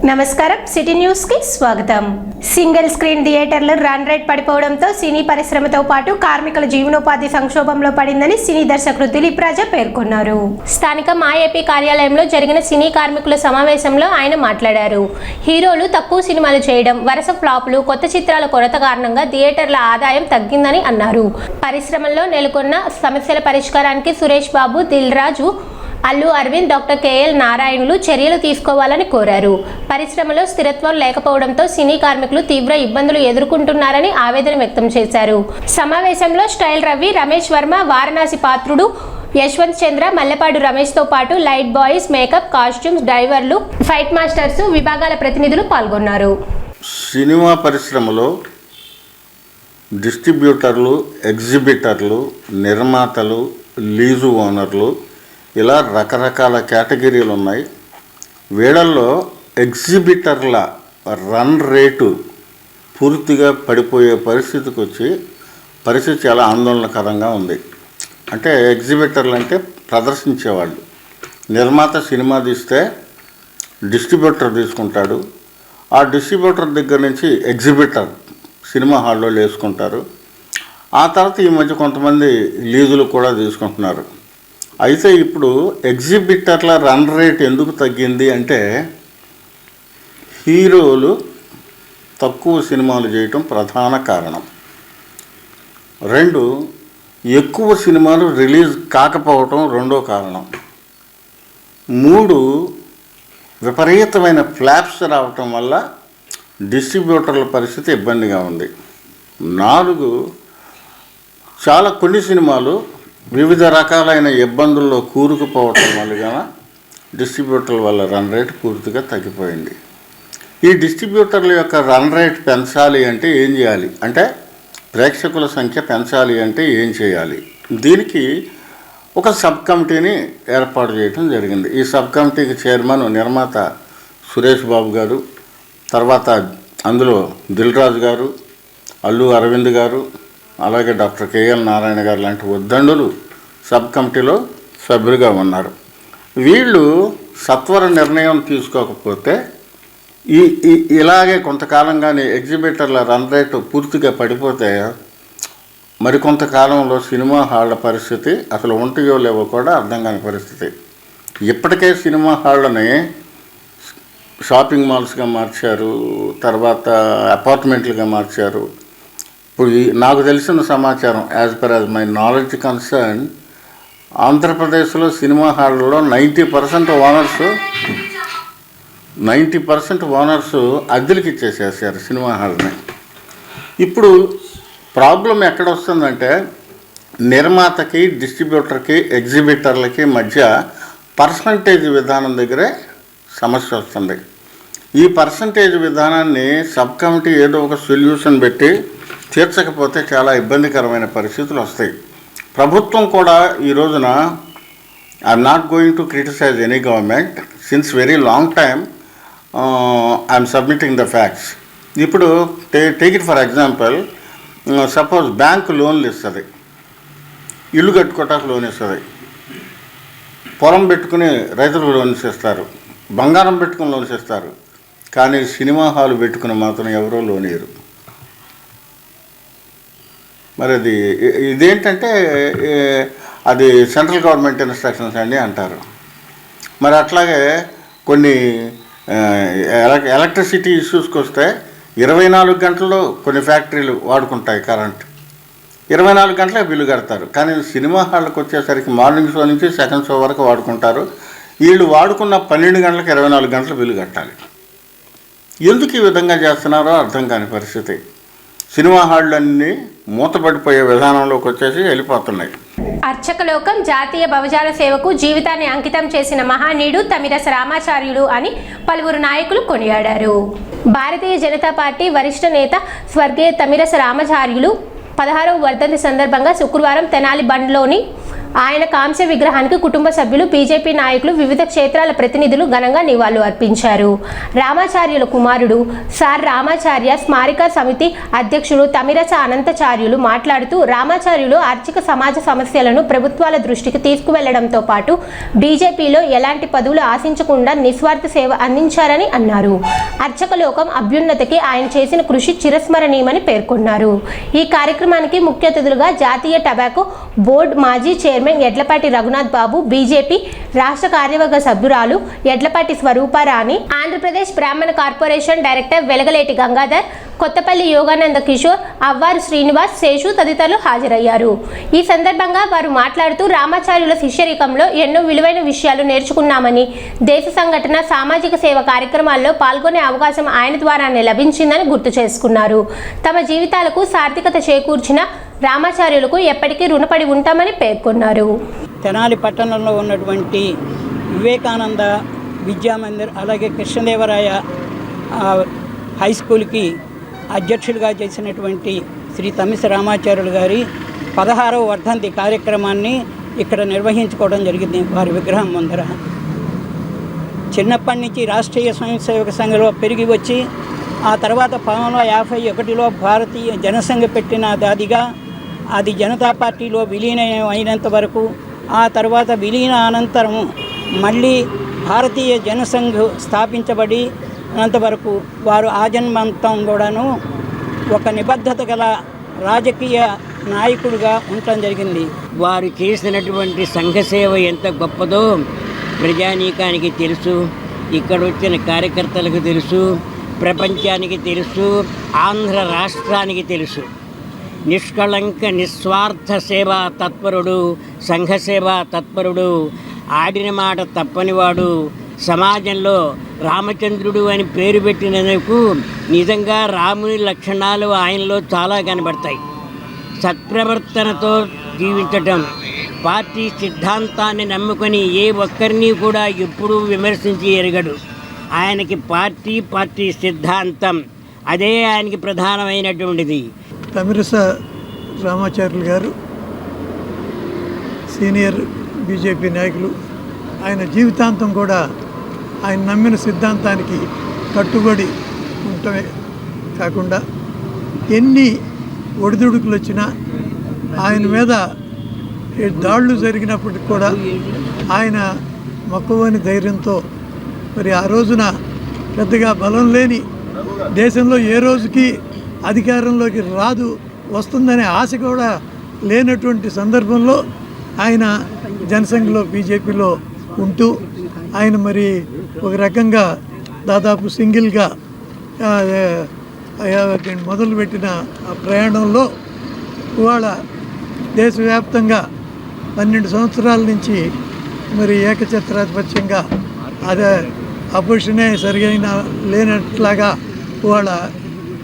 నమస్కారం city news కి స్వాగతం. సింగిల్ స్క్రీన్ థియేటర్లు రన్ రేట్ పడిపోవడంతో సినీ పరిశ్రమతో పాటు కార్మికుల జీవనోపాధి సంక్షోభంలో పడిందని సినీ దర్శకుడు దిలీప్ రాజా పేర్కొన్నారు. స్థానిక మాఏపీ కార్యాలయంలో జరిగిన సినీ కార్మికుల సమావేశంలో ఆయన మాట్లాడారు. హీరోలు తక్కువ సినిమాలు చేయడం, వరుస ఫ్లాపులు, కొత్త చిత్రాల కొరత కారణంగా థియేటర్ల ఆదాయం తగ్గిందని అన్నారు. పరిశ్రమల్లో నెలకొన్న సమస్యల పరిష్కారానికి సురేష్ బాబు, దిల్ రాజు, అల్లు అరవింద్, డాక్టర్ కేఎల్ నారాయణులు చర్యలు తీసుకోవాలని కోరారు. పరిశ్రమలో స్థిరత్వం లేకపోవడంతో సినీ కార్మికులు తీవ్ర ఇబ్బందులు ఎదుర్కొంటున్నారని ఆవేదన వ్యక్తం చేశారు. సమావేశంలో స్టైల్ రవి, రమేష్ వర్మ, వారణాసి పాత్రుడు, యశ్వంత్ చంద్ర, మల్లెపాడు రమేష్తో పాటు లైట్ బాయ్స్, మేకప్, కాస్ట్యూమ్స్, డ్రైవర్లు, ఫైట్ మాస్టర్స్ విభాగాల ప్రతినిధులు పాల్గొన్నారు. సినిమా పరిశ్రమలో డిస్ట్రిబ్యూటర్లు, ఎగ్జిబిటర్లు, నిర్మాతలు, లీజు ఓనర్లు ఇలా రకరకాల కేటగిరీలు ఉన్నాయి. వీళ్ళల్లో ఎగ్జిబిటర్ల రన్ రేటు పూర్తిగా పడిపోయే పరిస్థితికి వచ్చి పరిస్థితి చాలా ఆందోళనకరంగా ఉంది. అంటే ఎగ్జిబిటర్లు అంటే ప్రదర్శించేవాళ్ళు. నిర్మాత సినిమా తీస్తే డిస్ట్రిబ్యూటర్ తీసుకుంటాడు. ఆ డిస్ట్రిబ్యూటర్ దగ్గర నుంచి ఎగ్జిబిటర్ సినిమా హాల్లో వేసుకుంటారు. ఆ తర్వాత ఈ మధ్య కొంతమంది లీజులు కూడా తీసుకుంటున్నారు. అయితే ఇప్పుడు ఎగ్జిబిటర్ల రన్ రేట్ ఎందుకు తగ్గింది అంటే హీరోలు తక్కువ సినిమాలు చేయటం ప్రధాన కారణం. 2, ఎక్కువ సినిమాలు రిలీజ్ కాకపోవటం రెండో కారణం. 3, విపరీతమైన ఫ్లాప్స్ రావటం వల్ల డిస్ట్రిబ్యూటర్ల పరిస్థితి ఇబ్బందిగా ఉంది. 4, కొన్ని సినిమాలు వివిధ రకాలైన ఇబ్బందుల్లో కూరుకుపోవటం వల్ల డిస్ట్రిబ్యూటర్ల వల్ల రన్ రేట్ పూర్తిగా తగ్గిపోయింది. ఈ డిస్ట్రిబ్యూటర్ల యొక్క రన్ రేట్ పెంచాలి అంటే ఏం చేయాలి అంటే ప్రేక్షకుల సంఖ్య పెంచాలి అంటే ఏం చేయాలి? దీనికి ఒక సబ్ కమిటీని ఏర్పాటు చేయడం జరిగింది. ఈ సబ్ కమిటీకి చైర్మన్ నిర్మాత సురేష్ బాబు గారు, తర్వాత అందులో దిల్ రాజు గారు, అల్లు అరవింద్ గారు, అలాగే డాక్టర్ కేఎల్ నారాయణ గారు లాంటి ఉద్దండులు సబ్ కమిటీలో సభ్యులుగా ఉన్నారు. వీళ్ళు సత్వర నిర్ణయం తీసుకోకపోతే ఇలాగే కొంతకాలంగానే ఎగ్జిబిటర్ల రన్ రేటు పూర్తిగా పడిపోతే మరికొంతకాలంలో సినిమా హాళ్ళ పరిస్థితి అసలు ఉంటాయో లేవో కూడా అర్థం కాని పరిస్థితి. ఇప్పటికే సినిమా హాళ్ళని షాపింగ్ మాల్స్గా మార్చారు, తర్వాత అపార్ట్మెంట్లుగా మార్చారు. ఇప్పుడు నాకు తెలిసిన సమాచారం as per as my knowledge concern, ఆంధ్రప్రదేశ్లో సినిమా హాళ్ళలో 90% ఓనర్స్ అద్దెలకి ఇచ్చేసేసారు సినిమా హాల్ని. ఇప్పుడు ప్రాబ్లం ఎక్కడ వస్తుందంటే నిర్మాతకి, డిస్ట్రిబ్యూటర్కి, ఎగ్జిబిటర్లకి మధ్య పర్సంటేజ్ విధానం దగ్గరే సమస్య వస్తుంది. ఈ పర్సంటేజ్ విధానాన్ని సబ్ కమిటీ ఏదో ఒక సొల్యూషన్ పెట్టి తీర్చకపోతే చాలా ఇబ్బందికరమైన పరిస్థితులు వస్తాయి. ప్రభుత్వం కూడా ఈ రోజున I'm not going to criticize any government, since very long time I'm submitting the facts. ఇప్పుడు take it for example, suppose bank లోన్లు ఇస్తుంది, ఇల్లు కట్టుకోవటానికి లోన్ ఇస్తుంది, పొలం పెట్టుకుని రైతులకు లోన్స్ ఇస్తారు, బంగారం పెట్టుకుని లోన్స్ ఇస్తారు. కానీ సినిమా హాల్ పెట్టుకుని మాత్రం ఎవరో లోన్ ఇవ్వరు. మరి ఇదేంటంటే అది సెంట్రల్ గవర్నమెంట్ ఇన్స్ట్రక్షన్స్ అండి అంటారు. మరి అట్లాగే కొన్ని ఎలక్ట్రిసిటీ ఇష్యూస్కి వస్తే 24 గంటల్లో కొన్ని ఫ్యాక్టరీలు వాడుకుంటాయి కరెంట్, 24 గంటలే బిల్లు కడతారు. కానీ సినిమా హాల్కి వచ్చేసరికి మార్నింగ్ షో నుంచి సెకండ్ షో వరకు వాడుకుంటారు. వీళ్ళు వాడుకున్న 12 గంటలకు 24 గంటలు బిల్లు కట్టాలి. ఎందుకు ఈ విధంగా చేస్తున్నారో అర్థం కాని పరిస్థితి. సినిమా హాళ్ళన్నీ మూతపడిపోయే విధానంలోకి వచ్చేసి వెళ్ళిపోతున్నాయి. అర్చకలోకం జాతీయ భవజాల సేవకు జీవితాన్ని అంకితం చేసిన మహానీయుడు తమిరస రామాచార్యులు అని పలువురు నాయకులు కొనియాడారు. భారతీయ జనతా పార్టీ వరిష్ఠ నేత స్వర్గీయ తమిరస రామాచార్యులు 16వ వర్ధంతి సందర్భంగా శుక్రవారం తెనాలి బండ్లోని ఆయన కాంస్య విగ్రహానికి కుటుంబ సభ్యులు, బీజేపీ నాయకులు, వివిధ క్షేత్రాల ప్రతినిధులు ఘనంగా నివాళులు అర్పించారు. రామాచార్యుల కుమారుడు సార్ రామాచార్య స్మారక సమితి అధ్యక్షుడు తమిరస అనంతాచార్యులు మాట్లాడుతూ, రామాచార్యులు ఆర్థిక సమాజ సమస్యలను ప్రభుత్వాల దృష్టికి తీసుకువెళ్లడంతో పాటు బీజేపీలో ఎలాంటి పదవులు ఆశించకుండా నిస్వార్థ సేవ అందించారని అన్నారు. అర్చక లోకం అభ్యున్నతికి ఆయన చేసిన కృషి చిరస్మరణీయమని పేర్కొన్నారు. ఈ కార్యక్రమానికి ముఖ్య అతిథులుగా జాతీయ టొబాకో బోర్డు మాజీ చైర్మన్ ఎడ్లపాటి రఘునాథ్ బాబు, బీజేపీ రాష్ట్ర కార్యవర్గ సభ్యురాలు ఎడ్లపాటి స్వరూపారాణి, ఆంధ్రప్రదేశ్ బ్రాహ్మణ కార్పొరేషన్ డైరెక్టర్ వెలగలేటి గంగాధర్, కొత్తపల్లి యోగానంద కిషోర్, అవ్వారు శ్రీనివాస్, శేషు తదితరులు హాజరయ్యారు. ఈ సందర్భంగా వారు మాట్లాడుతూ, రామాచార్యుల శిష్యరికంలో ఎన్నో విలువైన విషయాలు నేర్చుకున్నామని, దేశ సంఘటన, సామాజిక సేవ కార్యక్రమాల్లో పాల్గొనే అవకాశం ఆయన ద్వారానే లభించిందని గుర్తు చేసుకున్నారు. తమ జీవితాలకు సార్థకత చేకూర్చిన రామాచార్యులకు ఎప్పటికీ రుణపడి ఉంటామని పేర్కొన్నారు. తెనాలి పట్టణంలో ఉన్నటువంటి వివేకానంద విద్యామందిర్, అలాగే కృష్ణదేవరాయ హై స్కూల్కి అధ్యక్షులుగా చేసినటువంటి శ్రీ తమ్మిశ రామాచార్యులు గారి 16వ వర్ధంతి కార్యక్రమాన్ని ఇక్కడ నిర్వహించుకోవడం జరిగింది. వారి విగ్రహం ముందర చిన్నప్పటి నుంచి రాష్ట్రీయ స్వయం సేవక సంఘంలో పెరిగి వచ్చి, ఆ తర్వాత 1951లో భారతీయ జనసంఘ పెట్టిన దాదిగా అది జనతా పార్టీలో విలీనం అయినంత వరకు, ఆ తర్వాత విలీన అనంతరం మళ్ళీ భారతీయ జనసంఘ్ స్థాపించబడి అంతవరకు వారు ఆజన్మంతం కూడాను ఒక నిబద్ధత గల రాజకీయ నాయకుడిగా ఉండటం జరిగింది. వారు చేసినటువంటి సంఘసేవ ఎంత గొప్పదో ప్రజానీకానికి తెలుసు, ఇక్కడ వచ్చిన కార్యకర్తలకు తెలుసు, ప్రపంచానికి తెలుసు, ఆంధ్ర రాష్ట్రానికి తెలుసు. నిష్కళంక నిస్వార్థ సేవా తత్పరుడు, సంఘసేవా తత్పరుడు, ఆడిన మాట తప్పనివాడు, సమాజంలో రామచంద్రుడు అని పేరు పెట్టినందుకు నిజంగా రాముని లక్షణాలు ఆయనలో చాలా కనబడతాయి. సత్ప్రవర్తనతో జీవించటం, పార్టీ సిద్ధాంతాన్ని నమ్ముకొని ఏ ఒక్కరిని కూడా ఎప్పుడూ విమర్శించి ఎరగడు. ఆయనకి పార్టీ సిద్ధాంతం అదే ఆయనకి ప్రధానమైనటువంటిది. తమిరస రామాచార్యులు గారు సీనియర్ బీజేపీ నాయకులు. ఆయన జీవితాంతం కూడా ఆయన నమ్మిన సిద్ధాంతానికి కట్టుబడి ఉండటమే కాకుండా ఎన్ని ఒడిదుడుకులు వచ్చినా, ఆయన మీద దాడులు జరిగినప్పటికి కూడా ఆయన మక్కువని ధైర్యంతో, మరి ఆ రోజున పెద్దగా బలం లేని దేశంలో ఏ రోజుకి అధికారంలోకి వస్తుందనే ఆశ కూడా లేనటువంటి సందర్భంలో ఆయన జనసంఘలో బీజేపీలో ఉంటూ ఆయన మరి ఒక రకంగా దాదాపు సింగిల్గా మొదలుపెట్టిన ఆ ప్రయాణంలో ఇవాళ దేశవ్యాప్తంగా 12 సంవత్సరాల నుంచి మరి ఏకఛత్రాధిపత్యంగా అదే అపోజిషనే సరిగైన లేనట్లాగా ఇవాళ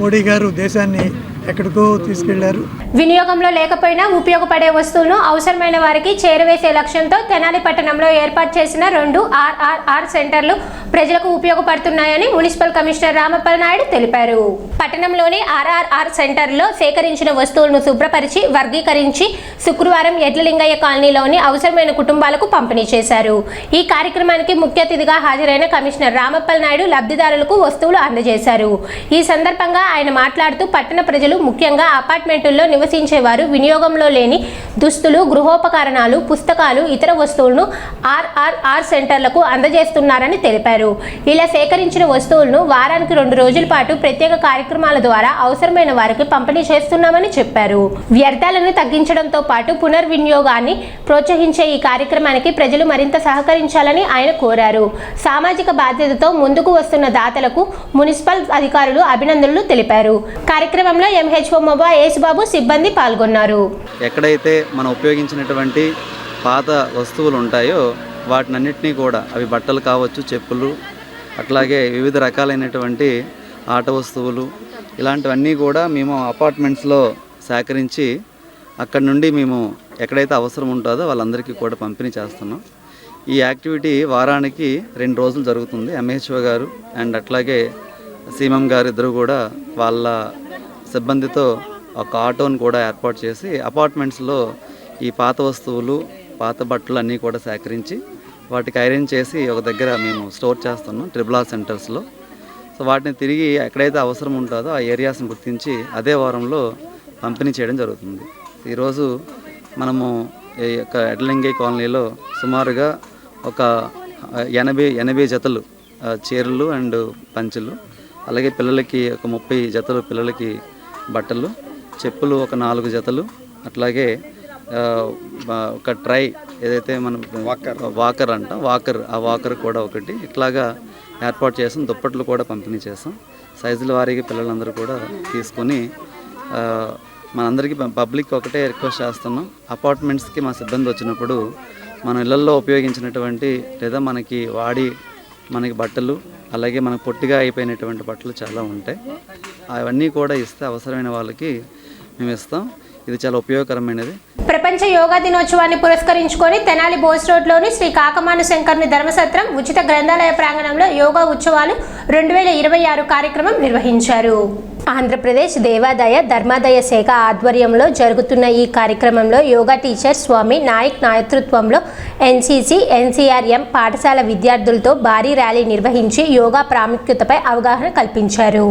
మోడీ గారు దేశాన్ని ఎక్కడికో తీసుకెళ్లారు. వినియోగంలో లేకపోయినా ఉపయోగపడే వస్తువులను అవసరమైన వారికి చేరవేసే లక్ష్యంతో తెనాలి పట్టణంలో ఏర్పాటు చేసిన 2 RRR సెంటర్లు ప్రజలకు ఉపయోగపడుతున్నాయని మున్సిపల్ కమిషనర్ రామప్పల్ నాయుడు తెలిపారు. పట్టణంలోని RRR సెంటర్లో సేకరించిన వస్తువులను శుభ్రపరిచి వర్గీకరించి శుక్రవారం ఎడ్లలింగయ్య కాలనీలోని అవసరమైన కుటుంబాలకు పంపిణీ చేశారు. ఈ కార్యక్రమానికి ముఖ్య అతిథిగా హాజరైన కమిషనర్ రామప్పల్ నాయుడు లబ్ధిదారులకు వస్తువులు అందజేశారు. ఈ సందర్భంగా ఆయన మాట్లాడుతూ, పట్టణ ప్రజలు ముఖ్యంగా అపార్ట్మెంటుల్లో నివసించేవారు వినియోగంలో లేని దుస్తులు, గృహోపకరణాలు, పుస్తకాలు, ఇతర వస్తువులను RRR సెంటర్లకు అందజేస్తున్నారని తెలిపారు. ఇలా సేకరించిన వస్తువులను వారానికి 2 రోజుల పాటు ప్రత్యేక కార్యక్రమాల ద్వారా అవసరమైన వారికి పంపిణీ చేస్తున్నామని చెప్పారు. వ్యర్థాలను తగ్గించడంతో పాటు పునర్వినియోగాన్ని ప్రోత్సహించే ఈ కార్యక్రమానికి ప్రజలు మరింత సహకరించాలని ఆయన కోరారు. సామాజిక బాధ్యతతో ముందుకు వస్తున్న దాతలకు మున్సిపల్ అధికారులు అభినందనలు తెలిపారు. కార్యక్రమంలో MHO మొబా యేసుబాబు సిబ్బంది పాల్గొన్నారు. ఎక్కడైతే మనం ఉపయోగించినటువంటి పాత వస్తువులు ఉంటాయో వాటినన్నిటినీ కూడా, అవి బట్టలు కావచ్చు, చెప్పులు, అట్లాగే వివిధ రకాలైనటువంటి ఆట వస్తువులు, ఇలాంటివన్నీ కూడా మేము అపార్ట్మెంట్స్లో సేకరించి అక్కడి నుండి మేము ఎక్కడైతే అవసరం ఉంటుందో వాళ్ళందరికీ కూడా పంపిణీ చేస్తున్నాం. ఈ యాక్టివిటీ వారానికి 2 రోజులు జరుగుతుంది. MHO గారు అండ్ అట్లాగే సీఎం గారు ఇద్దరు కూడా వాళ్ళ సిబ్బందితో ఒక ఆటోను కూడా ఏర్పాటు చేసి అపార్ట్మెంట్స్లో ఈ పాత వస్తువులు పాత బట్టలు అన్నీ కూడా సేకరించి వాటికి ఐరన్ చేసి ఒక దగ్గర మేము స్టోర్ చేస్తున్నాం RRR సెంటర్స్లో. సో వాటిని తిరిగి ఎక్కడైతే అవసరం ఉంటుందో ఆ ఏరియాస్ని గుర్తించి అదే వారంలో పంపిణీ చేయడం జరుగుతుంది. ఈరోజు మనము ఈ యొక్క ఎడ్లంగి కాలనీలో సుమారుగా ఒక 80 జతలు చీరలు అండ్ పంచులు, అలాగే పిల్లలకి ఒక 30 జతలు పిల్లలకి బట్టలు, చెప్పులు ఒక 4 జతలు, అట్లాగే ఒక ట్రై ఏదైతే మనం వాకర్ అంటాం ఆ వాకర్ కూడా ఒకటి, ఇట్లాగా ఏర్పాటు చేసాం. దుప్పట్లు కూడా పంపిణీ చేసాం. సైజుల వారీగా పిల్లలందరూ కూడా తీసుకొని మనందరికీ పబ్లిక్ ఒకటే రిక్వెస్ట్ చేస్తున్నాం. అపార్ట్మెంట్స్కి మా సిబ్బంది వచ్చినప్పుడు మన ఇళ్లల్లో ఉపయోగించినటువంటి లేదా మనకి బట్టలు, అలాగే మనకు పొట్టిగా అయిపోయినటువంటి బట్టలు చాలా ఉంటాయి. అవన్నీ కూడా ఇస్తే అవసరమైన వాళ్ళకి మేము ఇస్తాం. ఇది చాలా ఉపయోగకరమైనది. ప్రపంచ యోగా దినోత్సవాన్ని పురస్కరించుకొని తెనాలి బోస్ రోడ్లోని శ్రీ కాకమాను శంకరుని ధర్మసత్రం ఉచిత గ్రంథాలయ ప్రాంగణంలో యోగా ఉత్సవాలు 2026 కార్యక్రమం నిర్వహించారు. ఆంధ్రప్రదేశ్ దేవాదాయ ధర్మాదాయ శాఖ ఆధ్వర్యంలో జరుగుతున్న ఈ కార్యక్రమంలో యోగా టీచర్ స్వామి నాయక్ నేతృత్వంలో NCC, NCRM పాఠశాల విద్యార్థులతో భారీ ర్యాలీ నిర్వహించి యోగా ప్రాముఖ్యతపై అవగాహన కల్పించారు.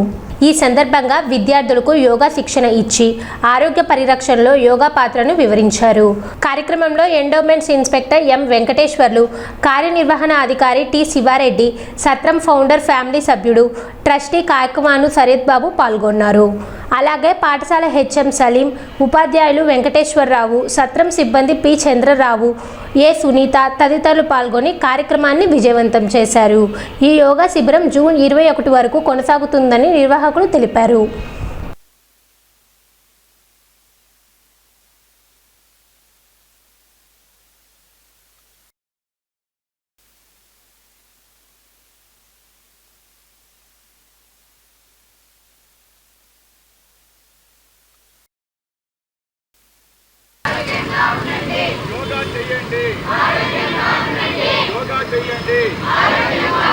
ఈ సందర్భంగా విద్యార్థులకు యోగా శిక్షణ ఇచ్చి ఆరోగ్య పరిరక్షణలో యోగా పాత్రను వివరించారు. కార్యక్రమంలో ఎండోమెంట్స్ ఇన్స్పెక్టర్ M. వెంకటేశ్వర్లు, కార్యనిర్వహణ అధికారి T. శివారెడ్డి, సత్రం ఫౌండర్ ఫ్యామిలీ సభ్యుడు ట్రస్టీ కాకమాను సరియత్ బాబు పాల్గొన్నారు. అలాగే పాఠశాల HM సలీం, ఉపాధ్యాయులు వెంకటేశ్వరరావు, సత్రం సిబ్బంది P. చంద్రరావు, A. సునీత తదితరులు పాల్గొని కార్యక్రమాన్ని విజయవంతం చేశారు. ఈ యోగా శిబిరం జూన్ 21 వరకు కొనసాగుతుందని నిర్వాహకులు తెలిపారు.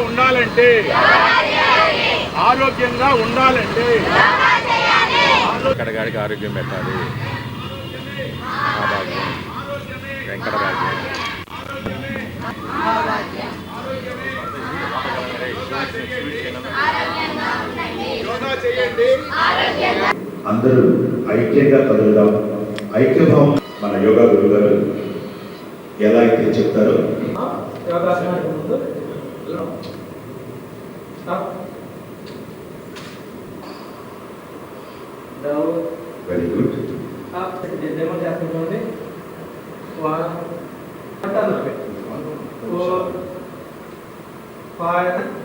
ఉండాలంటే ఆరోగ్యంగా ఉండాలంటే కడగాడికి ఆరోగ్యం పెట్టాలి. ఆ భాగ్యం వెంకట భాగ్యం. అందరూ ఐక్యంగా కదులుదాం. ఐక్యభావం మన యోగా గురువు గారు ఎలా అయితే చెప్తారో వెరీ గుడ్.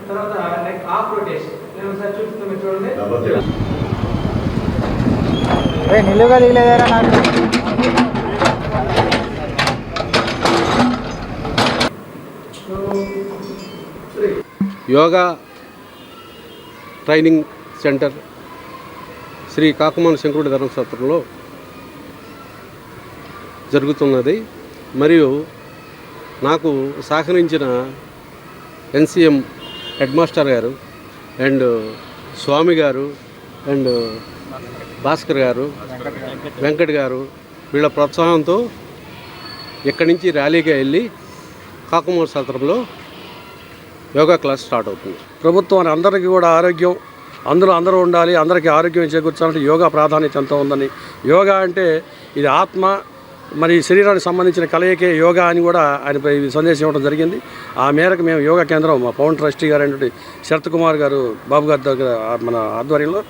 తర్వాత ఆఫ్ రొటేషన్ నేను ఒకసారి చూస్తున్నాను చూడండి. నిలువుగా దిగలేదారా నాకు. యోగా ట్రైనింగ్ సెంటర్ శ్రీ కాకమాను శంకరుడి ధర్మసత్రంలో జరుగుతున్నది. మరియు నాకు సహకరించిన NCM హెడ్ మాస్టర్ గారు అండ్ స్వామి గారు అండ్ భాస్కర్ గారు, వెంకట్ గారు, వీళ్ళ ప్రోత్సాహంతో ఇక్కడి నుంచి ర్యాలీగా వెళ్ళి కాకమాను సత్రంలో యోగా క్లాస్ స్టార్ట్ అవుతుంది. ప్రభుత్వం అందరికీ కూడా ఆరోగ్యం, అందరూ ఉండాలి, అందరికీ ఆరోగ్యం చేకూర్చాలంటే యోగా ప్రాధాన్యత ఎంతో ఉందని. యోగా అంటే ఇది ఆత్మ మరి శరీరానికి సంబంధించిన కలయికే యోగా అని కూడా ఆయనపై సందేశం ఇవ్వడం జరిగింది. ఆ మేరకు మేము యోగా కేంద్రం మా పౌండ్ ట్రస్టీ గారు అయినటువంటి శరత్ కుమార్ గారు బాబు గారి దగ్గర మన ఆధ్వర్యంలో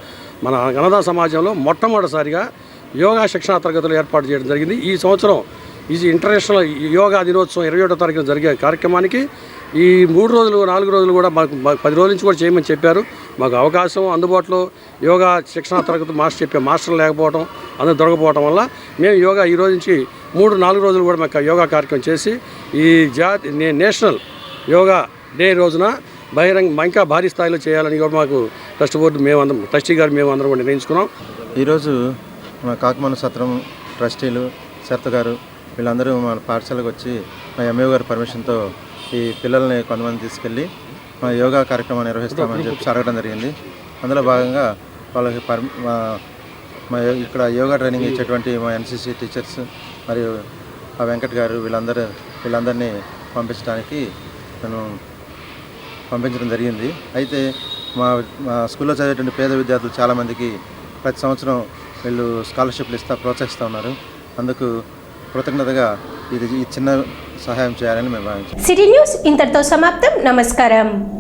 మన గణదా సమాజంలో మొట్టమొదటిసారిగా యోగా శిక్షణా తరగతులు ఏర్పాటు చేయడం జరిగింది. ఈ సంవత్సరం ఈ ఇంటర్నేషనల్ యోగా దినోత్సవం 21వ తారీఖున జరిగే కార్యక్రమానికి ఈ 3 రోజులు 4 రోజులు కూడా మాకు 10 రోజుల నుంచి కూడా చేయమని చెప్పారు. మాకు అవకాశం అందుబాటులో యోగా శిక్షణా తరగతి మాస్టర్లు లేకపోవడం, అందరూ దొరకపోవడం వల్ల మేము యోగా ఈ రోజు నుంచి 3-4 రోజులు కూడా మాకు యోగా కార్యక్రమం చేసి ఈ నేషనల్ యోగా డే రోజున ఇంకా భారీ స్థాయిలో చేయాలని కూడా మాకు ట్రస్ట్ బోర్డు ట్రస్టీ గారు మేమందరం కూడా నిర్ణయించుకున్నాం. ఈరోజు మా కాకమాను సత్రం ట్రస్టీలు శరత్ గారు వీళ్ళందరూ మన పాఠశాలకు వచ్చి మా MO గారి పర్మిషన్తో ఈ పిల్లల్ని కొంతమంది తీసుకెళ్ళి మా యోగా కార్యక్రమాన్ని నిర్వహిస్తామని చెప్పి అడగడం జరిగింది. అందులో భాగంగా వాళ్ళకి మా ఇక్కడ యోగా ట్రైనింగ్ ఇచ్చేటువంటి మా NCC టీచర్స్ మరియు ఆ వెంకట్ గారు వీళ్ళందరినీ పంపించడానికి నేను పంపించడం జరిగింది. అయితే మా స్కూల్లో చదివేటువంటి పేద విద్యార్థులు చాలామందికి ప్రతి సంవత్సరం వీళ్ళు స్కాలర్షిప్లు ప్రోత్సహిస్తూ ఉన్నారు. అందుకు కృతజ్ఞతగా ఈ చిన్న సహాయం చేయాలని మేము భావించాం. సిటీ న్యూస్ ఇంతటితో సమాప్తం. నమస్కారం.